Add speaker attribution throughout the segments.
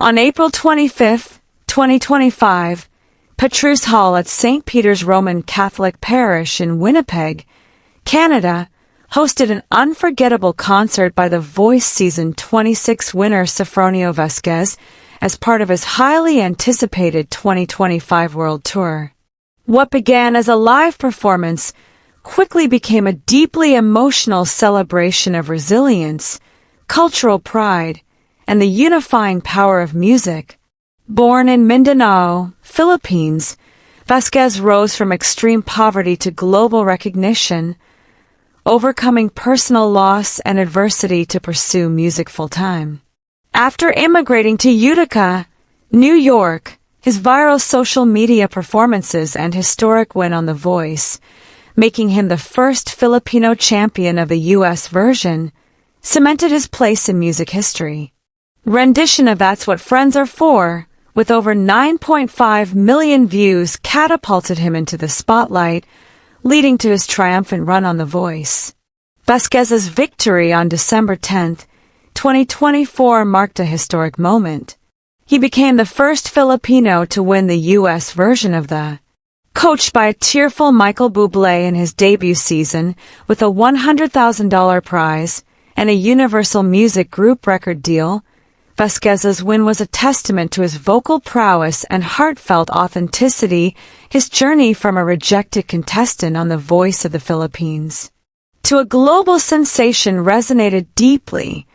Speaker 1: On April 25, 2025, Petrus Hall at St. Peter's Roman Catholic Parish in Winnipeg, Canada, hosted an unforgettable concert by The Voice Season 26 winner Sofronio Vasquez as part of his highly anticipated 2025 World Tour. What began as a live performance quickly became a deeply emotional celebration of resilience, cultural pride, and the unifying power of music. Born in Mindanao, Philippines, Vasquez rose from extreme poverty to global recognition, overcoming personal loss and adversity to pursue music full-time. After immigrating to Utica, New York, his viral social media performances and historic win on The Voice, making him the first Filipino champion of the U.S. version, cemented his place in music history. Rendition of That's What Friends Are For, with over 9.5 million views, catapulted him into the spotlight, leading to his triumphant run on The Voice. Vasquez's victory on December 10, 2024 marked a historic moment. He became the first Filipino to win the U.S. version of the coached by a tearful Michael Bublé in his debut season with a $100,000 prize and a Universal Music Group record deal. Vasquez's win was a testament to his vocal prowess and heartfelt authenticity, his journey from a rejected contestant on The Voice of the Philippines to a global sensation resonated deeply,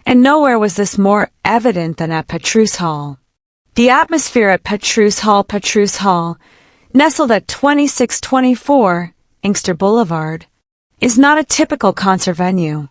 Speaker 1: and nowhere was this more evident than at Petrus Hall. The atmosphere at Petrus Hall, nestled at 2624 Inkster Boulevard, is not a typical concert venue.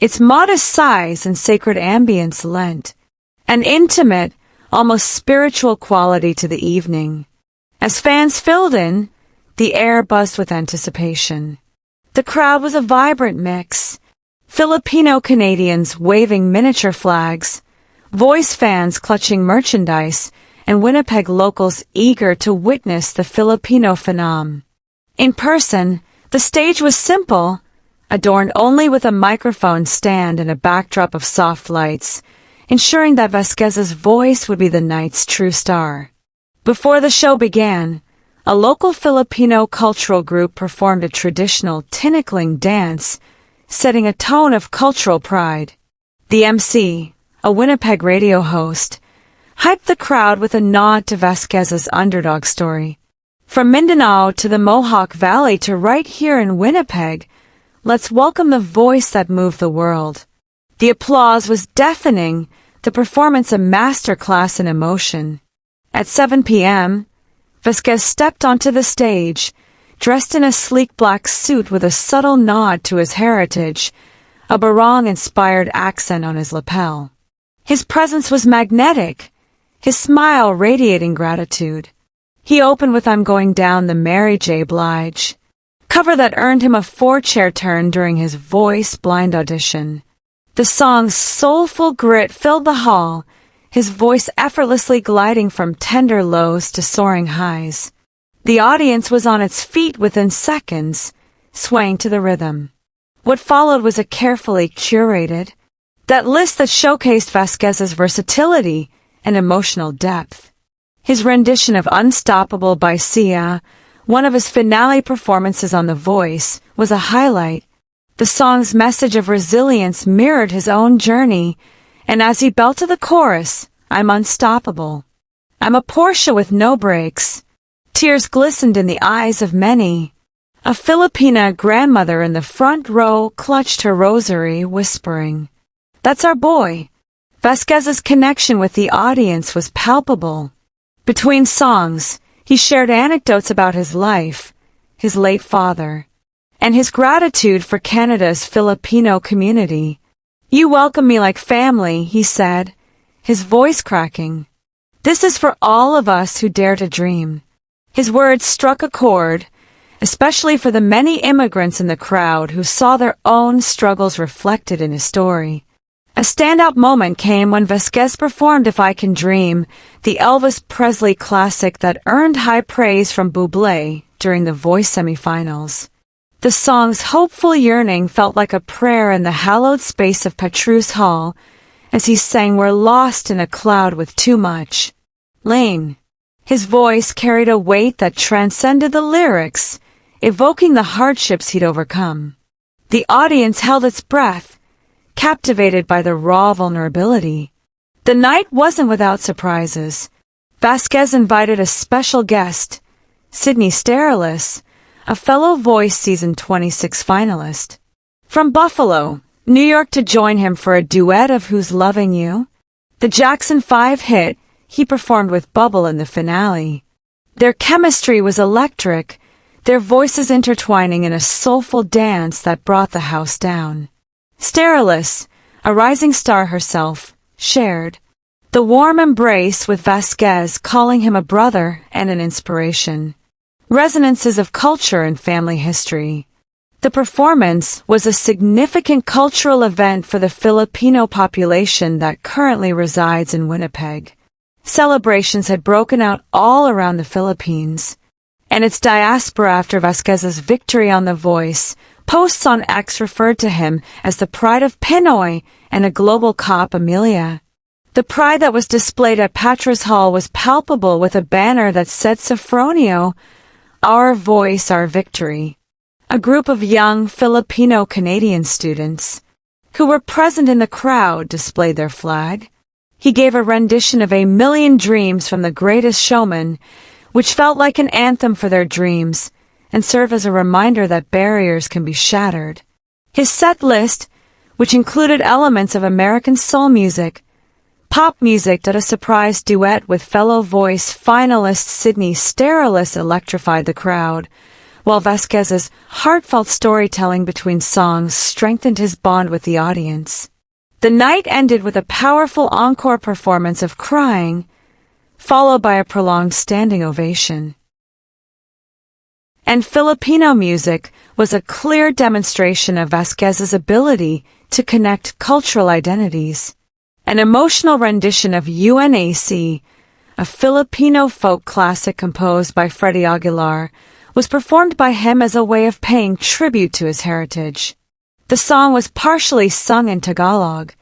Speaker 1: Its modest size and sacred ambience lent an intimate, almost spiritual quality to the evening. As fans filled in, the air buzzed with anticipation. The crowd was a vibrant mix. Filipino Canadians waving miniature flags, Voice fans clutching merchandise, and Winnipeg locals eager to witness the Filipino phenom. In person, the stage was simple, adorned only with a microphone stand and a backdrop of soft lights, ensuring that Vasquez's voice would be the night's true star. Before the show began, a local Filipino cultural group performed a traditional tinikling dance, setting a tone of cultural pride. The MC, a Winnipeg radio host, hyped the crowd with a nod to Vasquez's underdog story. From Mindanao to the Mohawk Valley to right here in Winnipeg, let's welcome the voice that moved the world. The applause was deafening, the performance a masterclass in emotion. At 7 p.m., Vasquez stepped onto the stage, dressed in a sleek black suit with a subtle nod to his heritage, a barong-inspired accent on his lapel. His presence was magnetic, his smile radiating gratitude. He opened with I'm Going Down the Mary J. Blige, cover that earned him a 4-chair turn during his Voice blind audition. The song's soulful grit filled the hall, his voice effortlessly gliding from tender lows to soaring highs. The audience was on its feet within seconds, swaying to the rhythm. What followed was a carefully curated list that showcased Vasquez's versatility and emotional depth. His rendition of Unstoppable by Sia, one of his finale performances on The Voice, was a highlight. The song's message of resilience mirrored his own journey, and as he belted the chorus, I'm unstoppable. I'm a Porsche with no brakes. Tears glistened in the eyes of many. A Filipina grandmother in the front row clutched her rosary, whispering, "That's our boy." Vasquez's connection with the audience was palpable. Between songs, he shared anecdotes about his life, his late father, and his gratitude for Canada's Filipino community. "You welcome me like family," he said, his voice cracking. "This is for all of us who dare to dream." His words struck a chord, especially for the many immigrants in the crowd who saw their own struggles reflected in his story. A standout moment came when Vasquez performed If I Can Dream, the Elvis Presley classic that earned high praise from Bublé during the Voice semifinals. The song's hopeful yearning felt like a prayer in the hallowed space of Petrus Hall, as he sang "We're lost in a cloud with too much." Lane. His voice carried a weight that transcended the lyrics, evoking the hardships he'd overcome. The audience held its breath, captivated by the raw vulnerability. The night wasn't without surprises. Vasquez invited a special guest, Sydney Sterilis, a fellow Voice Season 26 finalist, from Buffalo, New York, to join him for a duet of Who's Loving You, the Jackson 5 hit he performed with Bubble in the finale. Their chemistry was electric, their voices intertwining in a soulful dance that brought the house down. Sterilis, a rising star herself, shared the warm embrace with Vasquez, calling him a brother and an inspiration. Resonances of culture and family history. The performance was a significant cultural event for the Filipino population that currently resides in Winnipeg. Celebrations had broken out all around the Philippines, and its diaspora after Vasquez's victory on The Voice. Posts on X referred to him as the pride of Pinoy and a global cop Amelia. The pride that was displayed at Petrus Hall was palpable, with a banner that said Sofronio, "Our Voice, Our Victory." A group of young Filipino Canadian students who were present in the crowd displayed their flag. He gave a rendition of "A Million Dreams" from The Greatest Showman, which felt like an anthem for their dreams and served as a reminder that barriers can be shattered. His set list, which included elements of American soul music, pop music, and a surprise duet with fellow Voice finalist Sydney Sterilis, electrified the crowd, while Vasquez's heartfelt storytelling between songs strengthened his bond with the audience. The night ended with a powerful encore performance of "Crying," followed by a prolonged standing ovation. And Filipino music was a clear demonstration of Vasquez's ability to connect cultural identities. An emotional rendition of UNAC, a Filipino folk classic composed by Freddie Aguilar, was performed by him as a way of paying tribute to his heritage. The song was partially sung in Tagalog.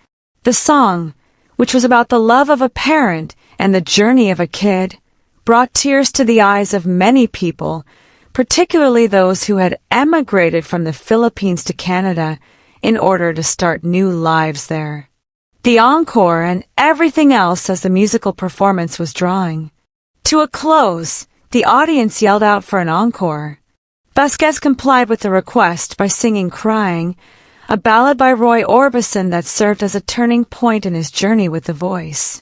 Speaker 1: The song, which was about the love of a parent and the journey of a kid, brought tears to the eyes of many people, particularly those who had emigrated from the Philippines to Canada in order to start new lives there. The encore and everything else as the musical performance was drawing to a close, the audience yelled out for an encore. Vasquez complied with the request by singing "Crying," a ballad by Roy Orbison that served as a turning point in his journey with The Voice.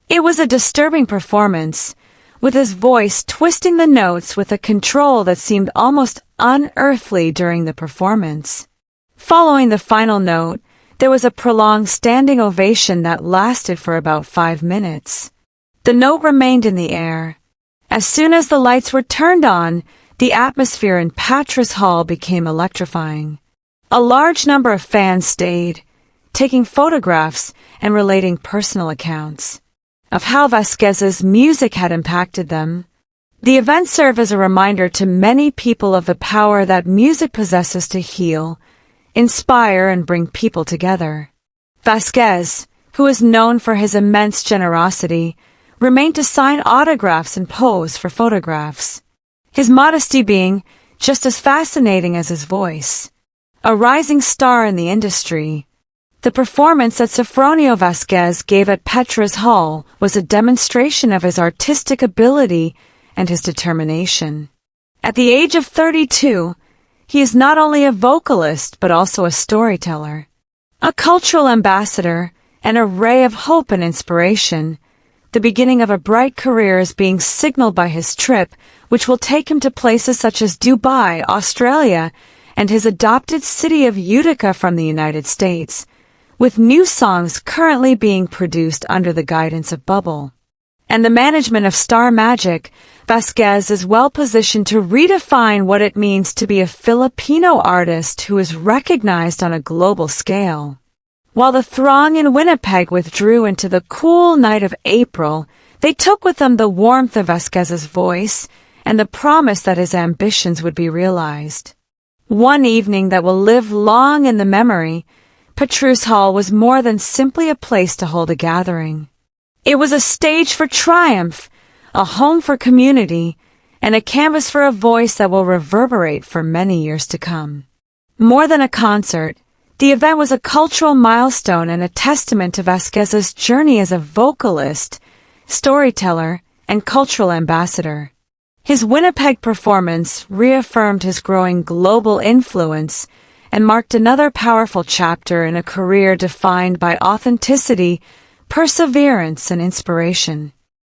Speaker 1: It was a disturbing performance, with his voice twisting the notes with a control that seemed almost unearthly during the performance. Following the final note, there was a prolonged standing ovation that lasted for about 5 minutes. The note remained in the air. As soon as the lights were turned on, the atmosphere in Petrus Hall became electrifying. A large number of fans stayed, taking photographs and relating personal accounts of how Vasquez's music had impacted them. The event served as a reminder to many people of the power that music possesses to heal, inspire, and bring people together. Vasquez, who is known for his immense generosity, remained to sign autographs and pose for photographs, his modesty being just as fascinating as his voice. A rising star in the industry, the performance that Sofronio Vasquez gave at Petrus Hall was a demonstration of his artistic ability and his determination. At the age of 32, he is not only a vocalist but also a storyteller, a cultural ambassador, and a ray of hope and inspiration. The beginning of a bright career is being signaled by his trip, which will take him to places such as Dubai, Australia, and his adopted city of Utica from the United States, with new songs currently being produced under the guidance of Bubble and the management of Star Magic. Vasquez is well positioned to redefine what it means to be a Filipino artist who is recognized on a global scale. While the throng in Winnipeg withdrew into the cool night of April, they took with them the warmth of Vasquez's voice and the promise that his ambitions would be realized. One evening that will live long in the memory, Petrus Hall was more than simply a place to hold a gathering. It was a stage for triumph, a home for community, and a canvas for a voice that will reverberate for many years to come. More than a concert, the event was a cultural milestone and a testament to Vasquez's journey as a vocalist, storyteller, and cultural ambassador. His Winnipeg performance reaffirmed his growing global influence and marked another powerful chapter in a career defined by authenticity, perseverance, and inspiration.